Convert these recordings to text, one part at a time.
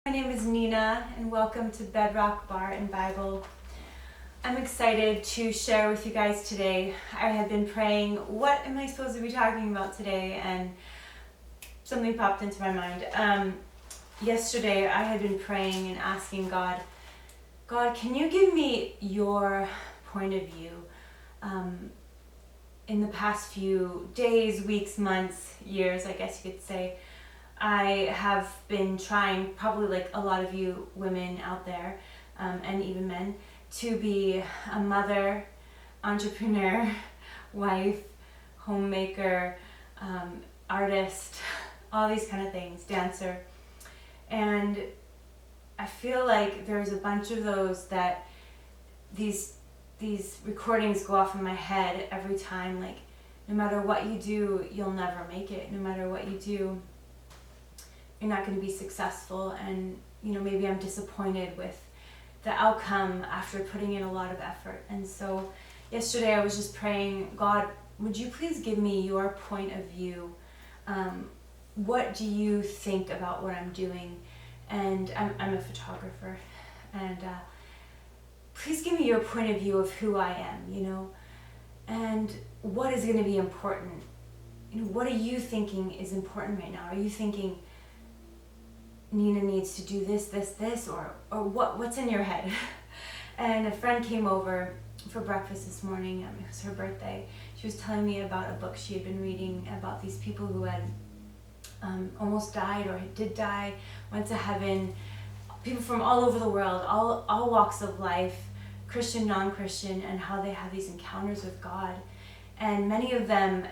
My name is Nina, and welcome to Bedrock Bar and Bible. I'm excited to share with you guys today. I had been praying, what am I supposed to be talking about today? And something popped into my mind. Yesterday, I had been praying and asking God, can you give me your point of view? In the past few days, weeks, months, years, I guess you could say, I have been trying, probably like a lot of you women out there, and even men, to be a mother, entrepreneur, wife, homemaker, artist, all these kind of things, dancer. And I feel like there's a bunch of those that these recordings go off in my head every time, like no matter what you do, you'll never make it. No matter what you do, you're not going to be successful. And maybe I'm disappointed with the outcome after putting in a lot of effort. And so yesterday I was just praying, God, would you please give me your point of view? What do you think about what I'm doing? And I'm a photographer, and please give me your point of view of who I am, and what is going to be important. What are you thinking is important right now? Are you thinking Nina needs to do this, or what's in your head? And a friend came over for breakfast this morning. It was her birthday. She was telling me about a book she had been reading about these people who had almost died or did die, went to heaven, people from all over the world, all walks of life, Christian, non-Christian, and how they have these encounters with God. And many of them,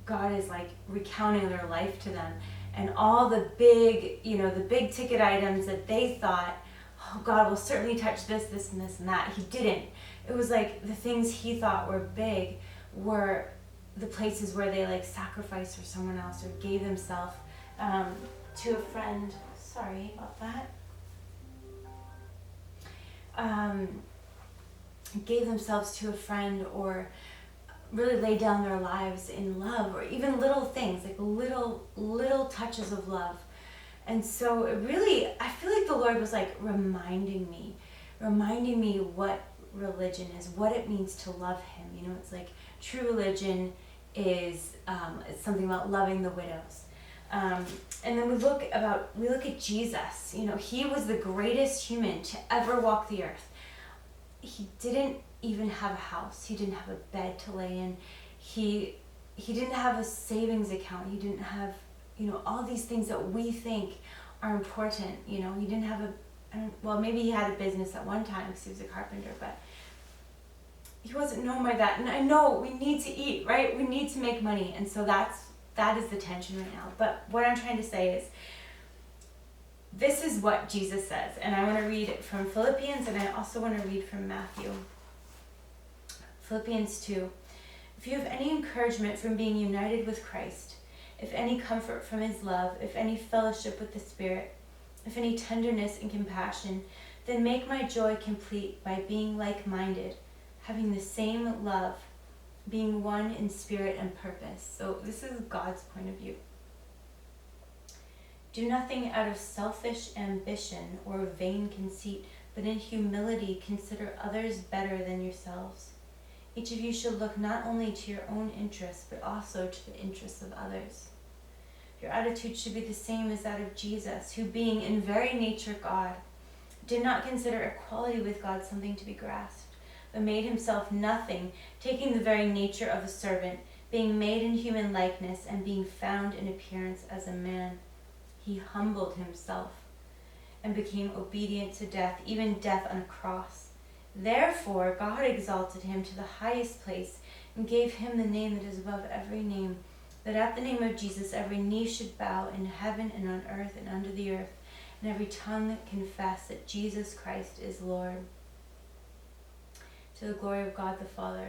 God is like recounting their life to them, and all the big, the big ticket items that they thought, oh, God will certainly touch this, and this, and that. He didn't. It was like the things he thought were big were the places where they like sacrificed for someone else or gave themselves to a friend. Sorry about that. Gave themselves to a friend, or really laid down their lives in love, or even little things, like little touches of love. And so it really, I feel like the Lord was like reminding me what religion is, what it means to love him. It's like true religion is it's something about loving the widows. And then we look at Jesus. He was the greatest human to ever walk the earth. He didn't even have a house. He didn't have a bed to lay in. He didn't have a savings account. He didn't have, all these things that we think are important. He didn't have maybe he had a business at one time because he was a carpenter, but he wasn't known by that. And I know we need to eat, right? We need to make money. And so that is the tension right now. But what I'm trying to say is, this is what Jesus says. And I want to read it from Philippians, and I also want to read from Matthew. Philippians 2. If you have any encouragement from being united with Christ, if any comfort from his love, if any fellowship with the Spirit, if any tenderness and compassion, then make my joy complete by being like-minded, having the same love, being one in spirit and purpose. So this is God's point of view. Do nothing out of selfish ambition or vain conceit, but in humility consider others better than yourselves. Each of you should look not only to your own interests, but also to the interests of others. Your attitude should be the same as that of Jesus, who being in very nature God, did not consider equality with God something to be grasped, but made himself nothing, taking the very nature of a servant, being made in human likeness, and being found in appearance as a man. He humbled himself and became obedient to death, even death on a cross. Therefore, God exalted him to the highest place and gave him the name that is above every name, that at the name of Jesus every knee should bow in heaven and on earth and under the earth, and every tongue confess that Jesus Christ is Lord, to the glory of God the Father.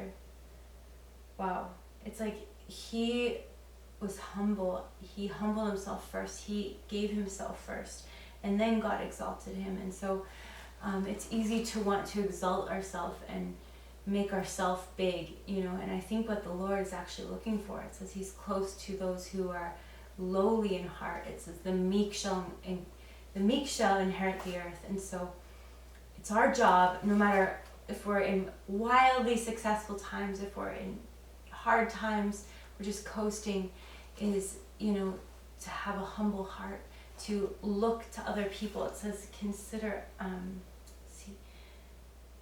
Wow. It's like he was humble. He humbled himself first. He gave himself first. And then God exalted him. And so it's easy to want to exalt ourselves and make ourselves big, and I think what the Lord is actually looking for, it says he's close to those who are lowly in heart. It says the meek shall the meek shall inherit the earth. And so it's our job, no matter if we're in wildly successful times, if we're in hard times, we're just coasting, is, to have a humble heart, to look to other people. It says,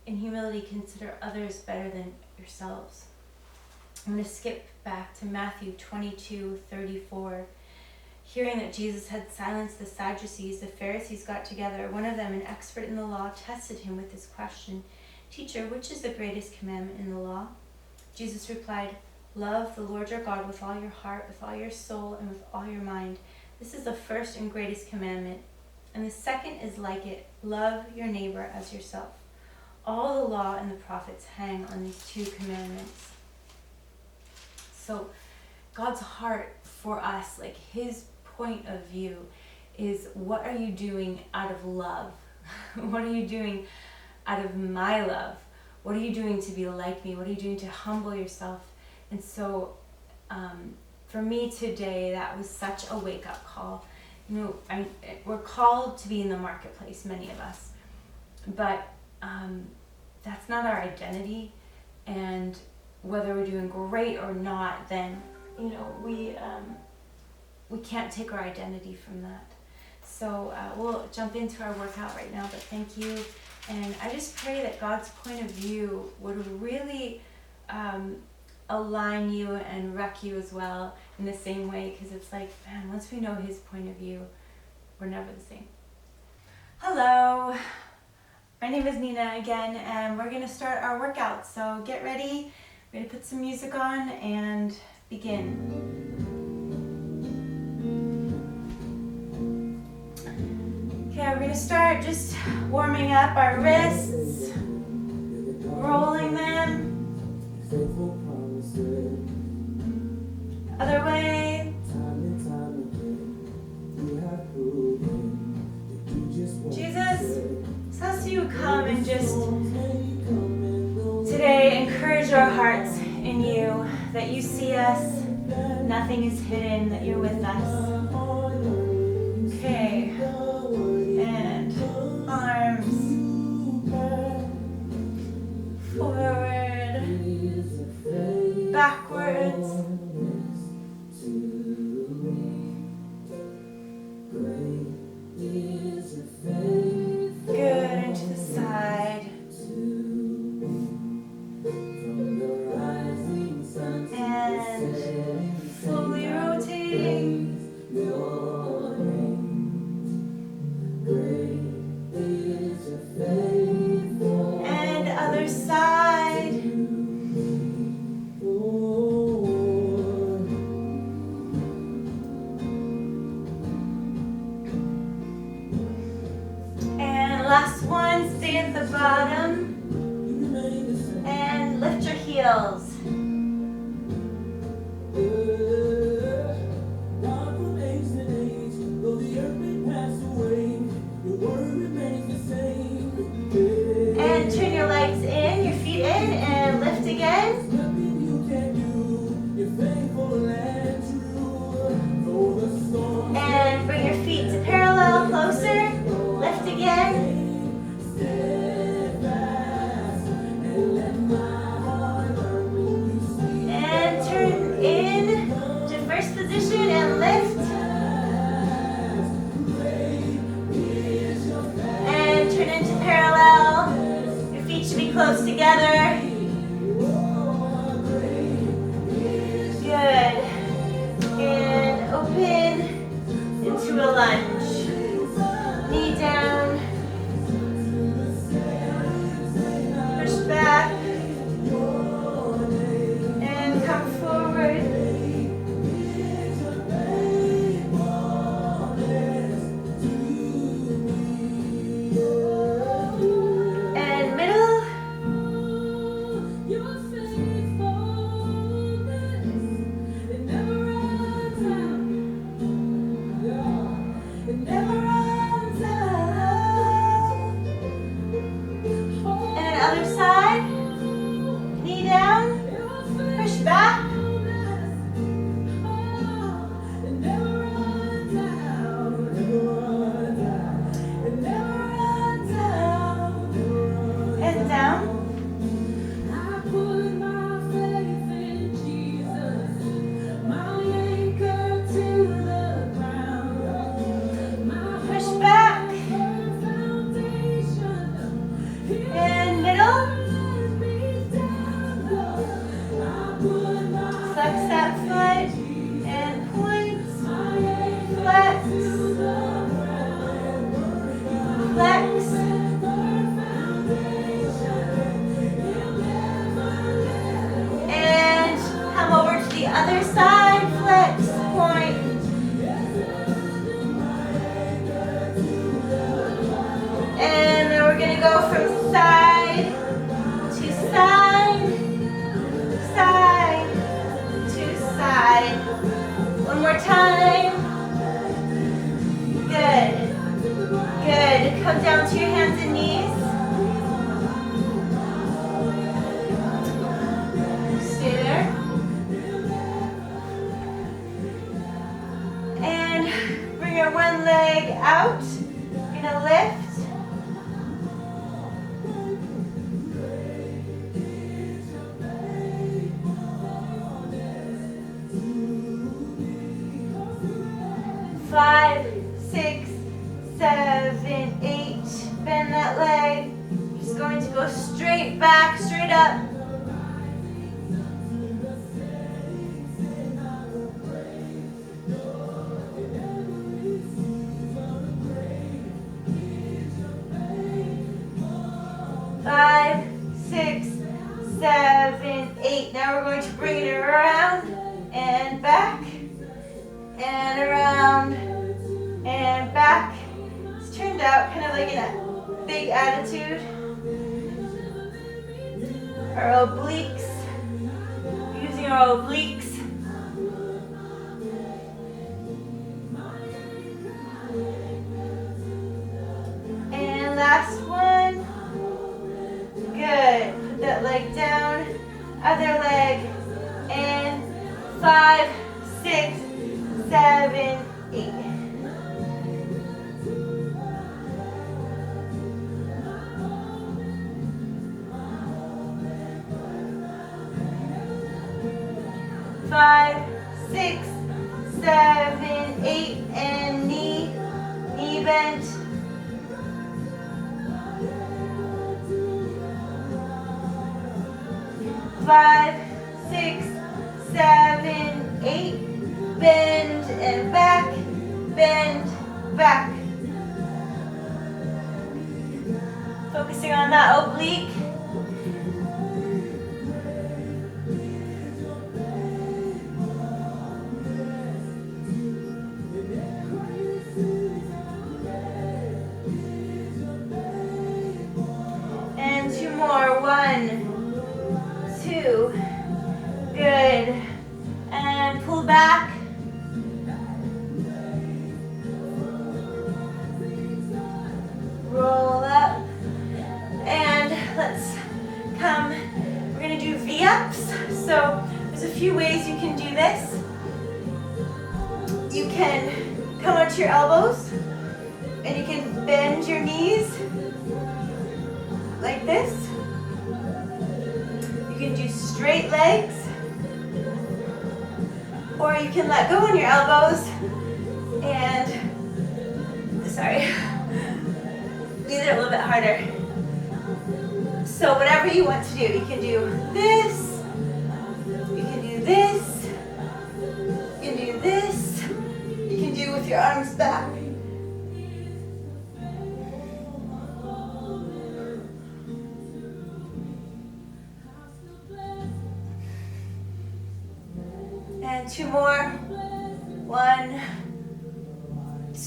in humility, consider others better than yourselves. I'm going to skip back to Matthew 22:34. Hearing that Jesus had silenced the Sadducees, the Pharisees got together. One of them, an expert in the law, tested him with this question: Teacher, which is the greatest commandment in the law? Jesus replied, Love the Lord your God with all your heart, with all your soul, and with all your mind. This is the first and greatest commandment. And the second is like it: love your neighbor as yourself. All the law and the prophets hang on these two commandments. So God's heart for us, like his point of view, is what are you doing out of love? What are you doing out of my love? What are you doing to be like me? What are you doing to humble yourself? And so for me today, that was such a wake-up call. We're called to be in the marketplace, many of us, but that's not our identity. And whether we're doing great or not, then we can't take our identity from that. So we'll jump into our workout right now, but thank you. And I just pray that God's point of view would really align you and wreck you as well in the same way, because it's like, man, once we know his point of view, we're never the same. Hello, my name is Nina again, and we're going to start our workout. So get ready. We're going to put some music on and begin. Okay, we're going to start just warming up our wrists, rolling them. Other way. Jesus, so as you come and just today encourage our hearts in you, that you see us, nothing is hidden, that you're with us. Okay, and arms forward, backwards. Good, into the side. And slowly rotating. And other side. And last one, stay at the bottom. And lift your heels. And turn your legs in, your feet in, and lift again. And bring your feet to parallel, closer. Lift again. And turn in to first position and lift. And turn into parallel. Your feet should be close together. Good. And open into a lunge. Knee down. Push back. And come forward. And middle. One more time. Good. Good. Come down to your hands and knees. Stay there. And bring your one leg out. You're gonna lift. Five, 6, 7, 8. Bend that leg. Just going to go straight back, straight up. Five, 6, 7, 8. Now we're going to bring it around and back. And around and back. It's turned out kind of like in a big attitude. Our obliques. Using our obliques. And last one. Good. Put that leg down. Other leg. And 5, 6, 7, 8. Five, 6, 7, 8, and knee bent. Five, 6, 7, 8. Bend and back, bend, back. Focusing on that oblique. And 2 more. 1, 2. Good. And pull back. Roll up, and let's come. We're going to do V-ups. So there's a few ways you can do this. You can come onto your elbows, and you can bend your knees like this. You can do straight legs, or you can let go on your elbows and, sorry, these are a little bit harder. So whatever you want to do, you can do this, you can do this, you can do this, you can do with your arms back. And 2 more. 1,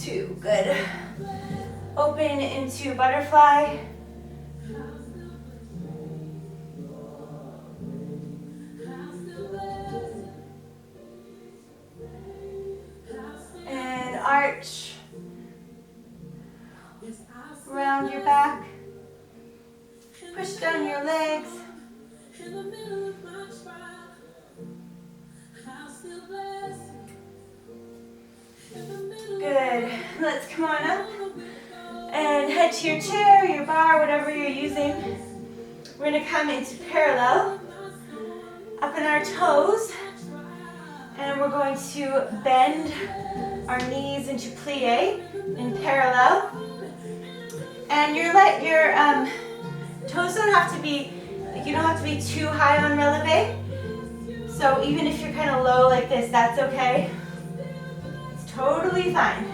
2. Good. Open into butterfly. And arch. Round your back. Push down your legs. Good. Let's come on up and head to your chair, your bar, whatever you're using. We're going to come into parallel, up in our toes, and we're going to bend our knees into plie in parallel. And your toes don't have to be, you don't have to be too high on releve. So even if you're kind of low like this, that's okay. It's totally fine.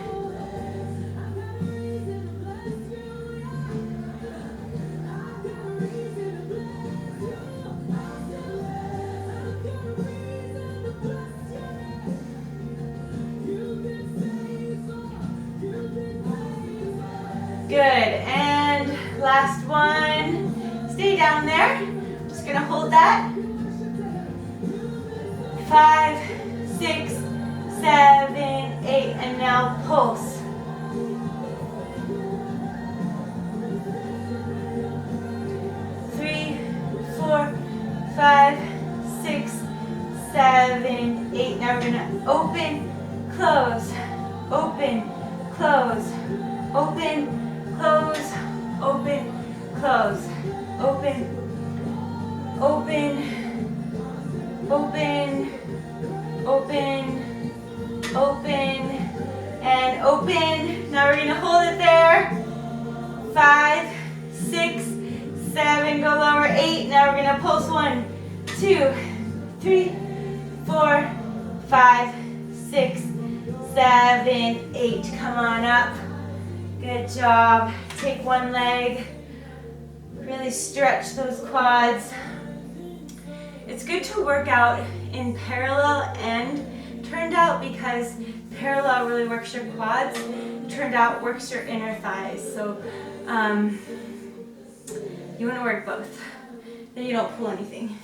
Good, and last one. Stay down there. Just gonna hold that. 5, 6, 7. Pulse. 3, 4, 5, 6, 7, 8. Now we're gonna open, close, open, close, open, close, open, close, open, open, open, open, open, and open. Now we're gonna hold it there. 5, 6, 7, go lower, 8. Now we're gonna pulse 1, 2, 3, 4, 5, 6, 7, 8. Come on up. Good job. Take one leg. Really stretch those quads. It's good to work out in parallel and turned out because parallel really works your quads. Turned out works your inner thighs. So you want to work both. Then you don't pull anything.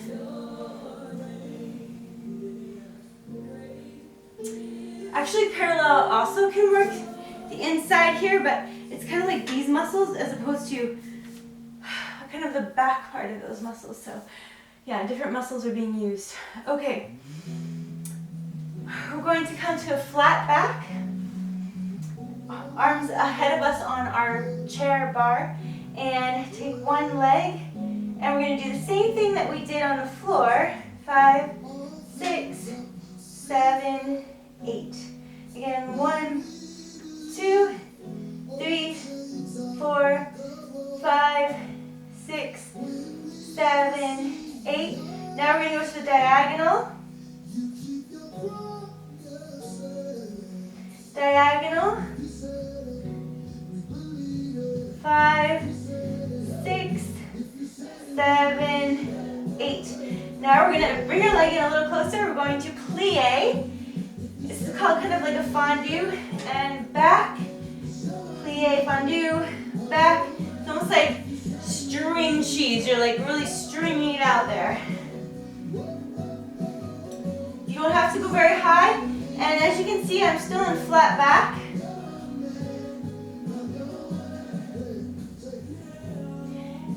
Actually, parallel also can work the inside here, but it's kind of like these muscles as opposed to kind of the back part of those muscles. So yeah, different muscles are being used. Okay, we're going to come to a flat back. Arms ahead of us on our chair bar, and take one leg, and we're going to do the same thing that we did on the floor. 5, 6, 7, 8. Again, 1, 2, 3, 4, 5, 6, 7, 8. Now we're going to go to the diagonal. Diagonal. 5, 6, 7, 8. Now we're going to bring your leg in a little closer. We're going to plie. This is called kind of like a fondue. And back, plie, fondue, back. It's almost like string cheese. You're like really stringing it out there. You don't have to go very high. And as you can see, I'm still in flat back.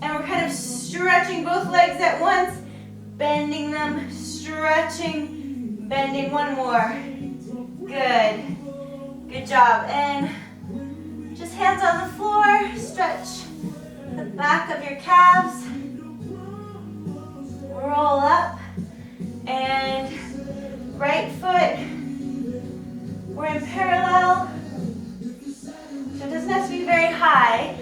And we're kind of stretching both legs at once, bending them, stretching, bending. One more. Good. Good job. And just hands on the floor, stretch the back of your calves. Roll up. And right foot, we're in parallel. So it doesn't have to be very high.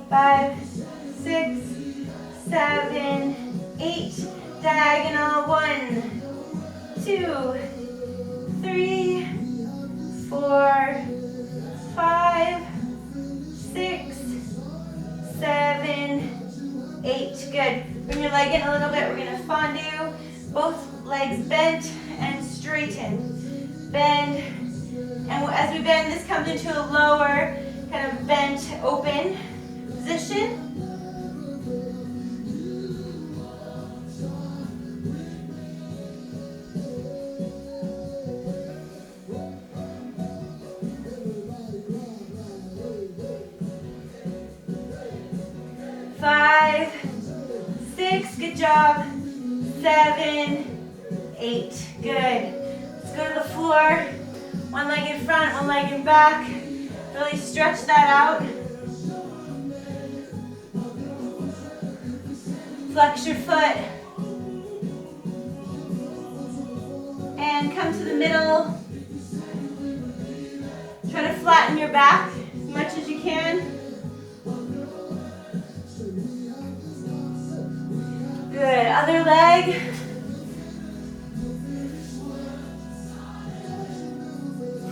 Five, 6, 7, 8. Diagonal. 1, 2, 3, 4, 5, 6, 7, 8. Good. Bring your leg in a little bit. We're going to fondue. Both legs bent and straighten. Bend. And as we bend, this comes into a lower, kind of bent, open position. Five, 6, good job. 7, 8, good. Let's go to the floor. One leg in front, one leg in back. Really stretch that out. Flex your foot. And come to the middle. Try to flatten your back as much as you can. Good. Other leg.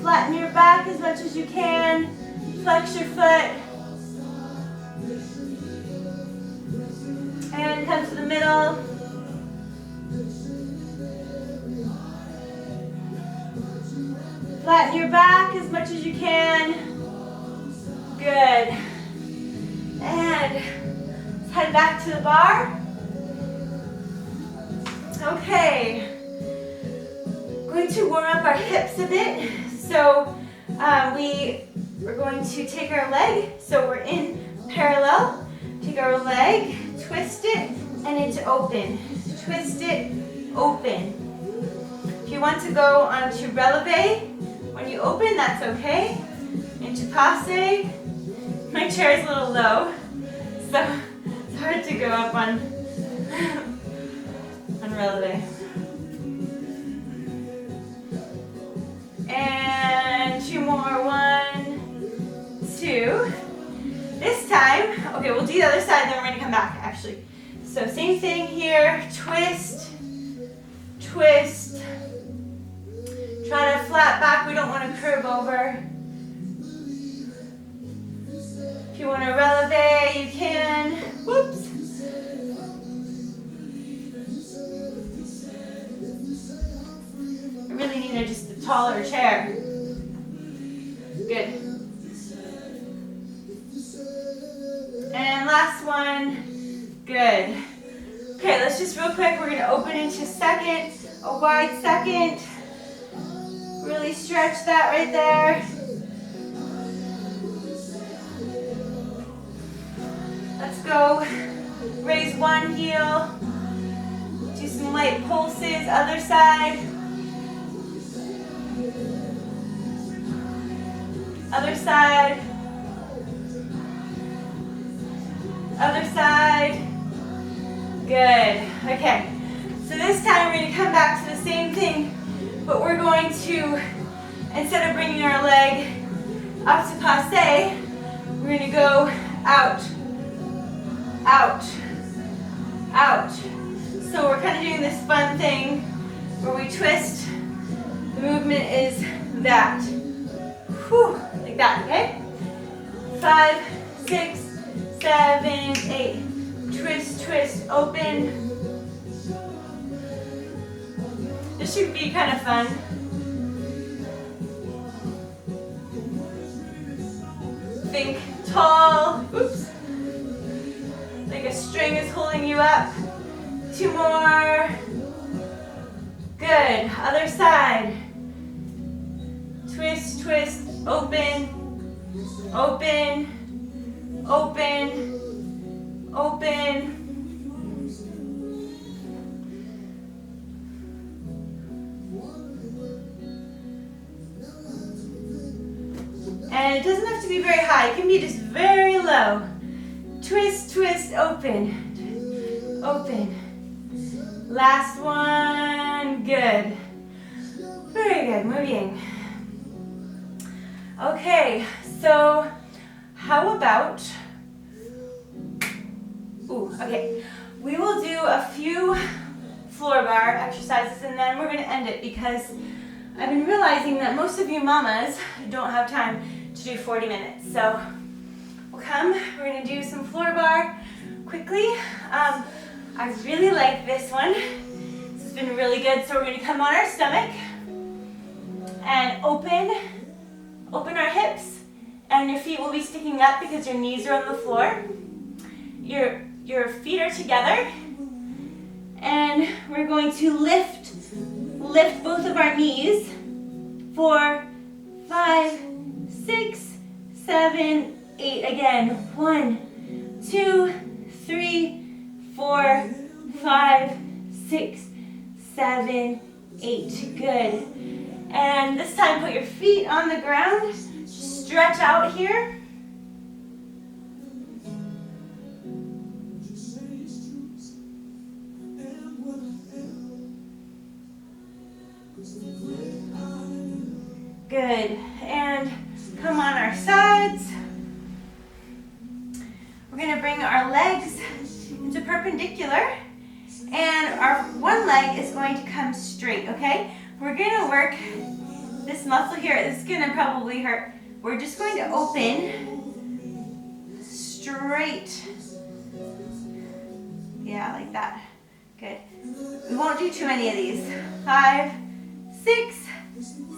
Flatten your back as much as you can. Flex your foot. And come to the middle. Flatten your back as much as you can. Good. And let's head back to the bar. Okay. Going to warm up our hips a bit. So we're going to take our leg. So we're in parallel. Take our leg, twist it, and into open. Twist it, open. If you want to go onto releve, when you open, that's okay. Into passe. My chair is a little low, so it's hard to go up on releve. And two more, 1, 2. This time, okay, we'll do the other side, then we're gonna come back, actually. So same thing here, twist, twist. Try to flat back, we don't want to curve over. If you want to releve, you can. Whoops. I really need just a taller chair. Good. And last one. Good. Okay, let's just real quick, we're going to open into second, a wide second. Really stretch that right there. Let's go. Raise one heel. Do some light pulses, other side. Other side. Other side. Good. Okay. So this time we're going to come back to the same thing, but we're going to, instead of bringing our leg up to passe, we're going to go out, out, out. So we're kind of doing this fun thing where we twist. The movement is that. Whew, like that, okay? 5, 6, 7, 8. Twist, twist, open. This should be kind of fun. Think tall. Oops. Like a string is holding you up. 2 more. Good. Other side. Twist, twist, open, open, open, open. And it doesn't have to be very high. It can be just very low. Twist, twist, open, open. Last one. Good. Very good. Moving. Okay, so how about, okay, we will do a few floor bar exercises and then we're going to end it because I've been realizing that most of you mamas don't have time to do 40 minutes. So we'll come, we're going to do some floor bar quickly. I really like this one. This has been really good. So we're going to come on our stomach and open our hips, and your feet will be sticking up because your knees are on the floor. Your feet are together, and we're going to lift both of our knees for 5, 6, 7, 8. Again, 1, 2, 3, 4, 5, 6, 7, 8. Good. And this time put your feet on the ground. Stretch out here. Good. And come on our sides. We're going to bring our legs into perpendicular. And our one leg is going to come straight, okay? We're going to work this muscle here. This is going to probably hurt. We're just going to open straight. Yeah, like that. Good. We won't do too many of these. 5, 6,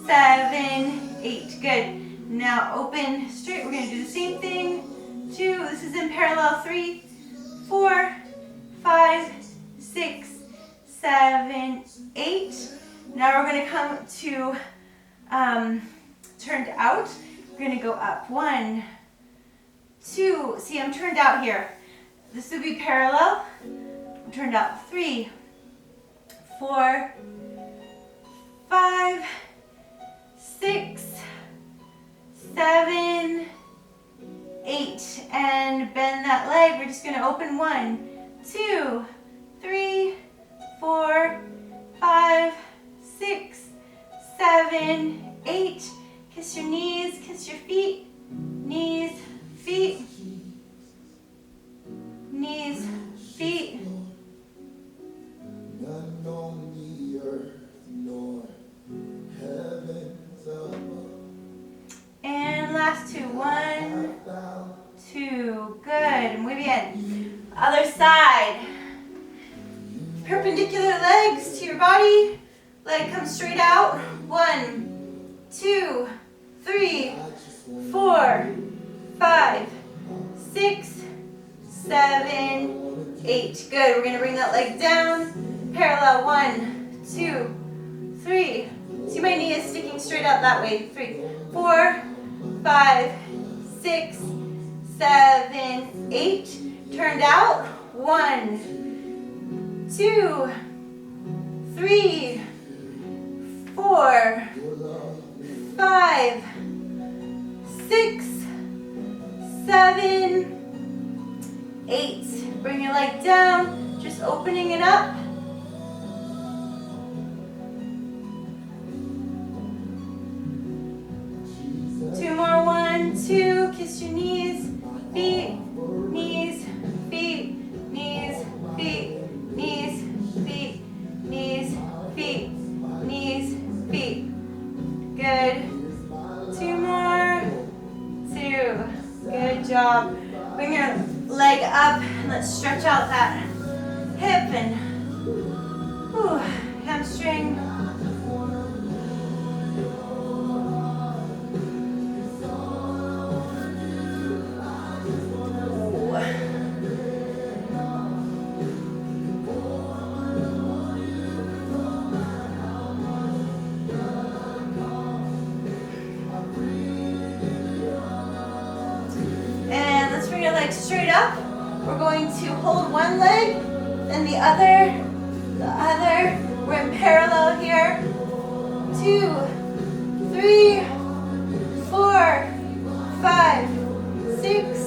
7, 8. Good. Now open straight. We're going to do the same thing. 2. This is in parallel. 3, 4, 5, 6, 7, 8. Now we're going to come to turned out. We're going to go up. 1, 2. See, I'm turned out here. This would be parallel. I'm turned out. 3, 4, 5, 6, 7, 8. And bend that leg. We're just going to open. 1, 2, 3, 4, 5, 6, 7, 8. Kiss your knees, kiss your feet. Knees, feet. Knees, feet. None on the earth nor heavens above. And last 2. 1, 2. Good. Muy bien. Other side. Perpendicular legs to your body. Leg comes straight out. 1, 2, 3, 4, 5, 6, 7, 8. Good. We're going to bring that leg down. Parallel. 1, 2, 3. See, my knee is sticking straight out that way. 3, 4, 5, 6, 7, 8. Turned out. 1, 2, 3, 4, 5, 6, 7, 8. Bring your leg down, just opening it up. Two more. 1, 2. Kiss your knees, feet, knees, feet, knees, feet, knees, feet, knees, feet, knees, feet. Good. 2 more. 2. Good job. Bring your leg up and let's stretch out that hip and hamstring. Straight up. We're going to hold one leg, then the other. We're in parallel here. 2, 3, 4, 5, 6,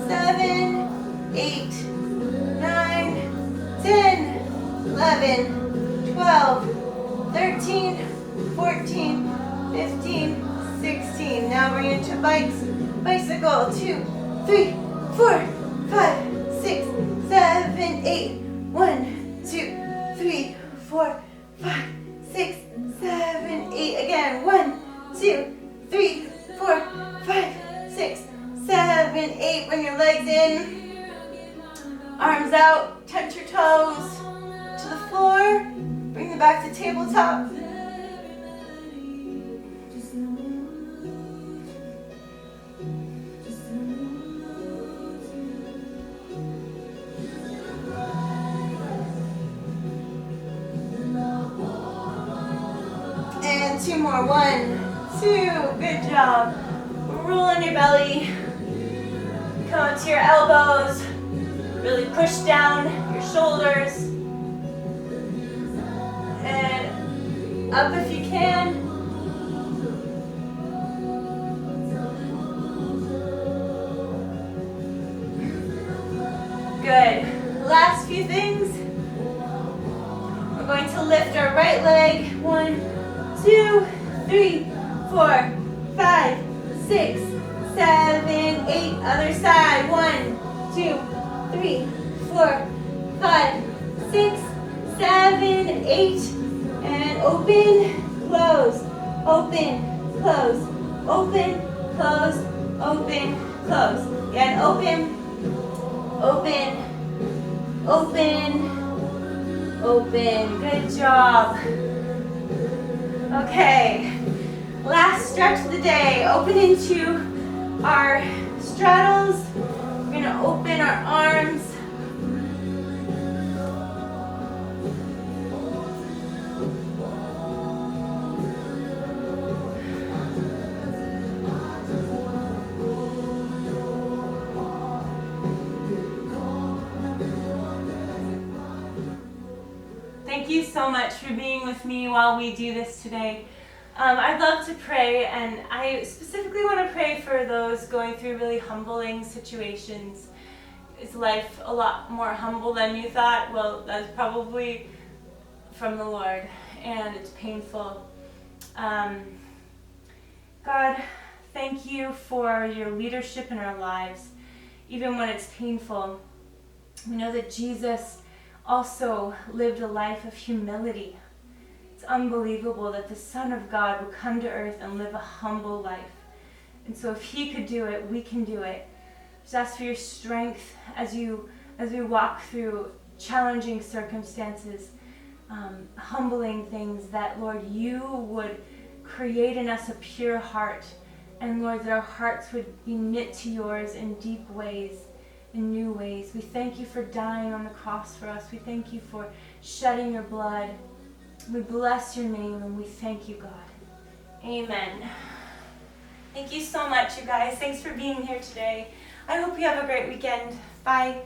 7, 8, 9, 10, 11, 12, 13, 14, 15, 16. Now we're into bicycle. 2, 3, 4, 5, 6, 7, 8. 1, 2, 3, 4, 5, 6, 7, 8. Again. 1, 2, 3, 4, 5, 6, 7, 8. Bring your legs in. Arms out. Touch your toes to the floor. Bring them back to tabletop. And 2 more. 1, 2. Good job. Roll on your belly. Come up to your elbows. Really push down your shoulders. And up if you can. Good. Last few things. We're going to lift our right leg. 1, 2, 3, 4, 5, 6, 7, 8. Other side. 1, 2, 3, 4, 5, 6, 7, 8. And open, close, open, close, open, close, open, close. And open, open, open, open. Good job. Okay. stretch of the day. Open into our straddles. We're going to open our arms. Thank you so much for being with me while we do this today. I'd love to pray, and I specifically want to pray for those going through really humbling situations. Is life a lot more humble than you thought? Well, that's probably from the Lord, and it's painful. God, thank you for your leadership in our lives, even when it's painful. We know that Jesus also lived a life of humility. It's unbelievable that the Son of God would come to earth and live a humble life. And so if he could do it, we can do it. Just ask for your strength as we walk through challenging circumstances, humbling things, that, Lord, you would create in us a pure heart. And, Lord, that our hearts would be knit to yours in deep ways, in new ways. We thank you for dying on the cross for us. We thank you for shedding your blood. We bless your name and we thank you, God. Amen. Thank you so much, you guys. Thanks for being here today. I hope you have a great weekend. Bye.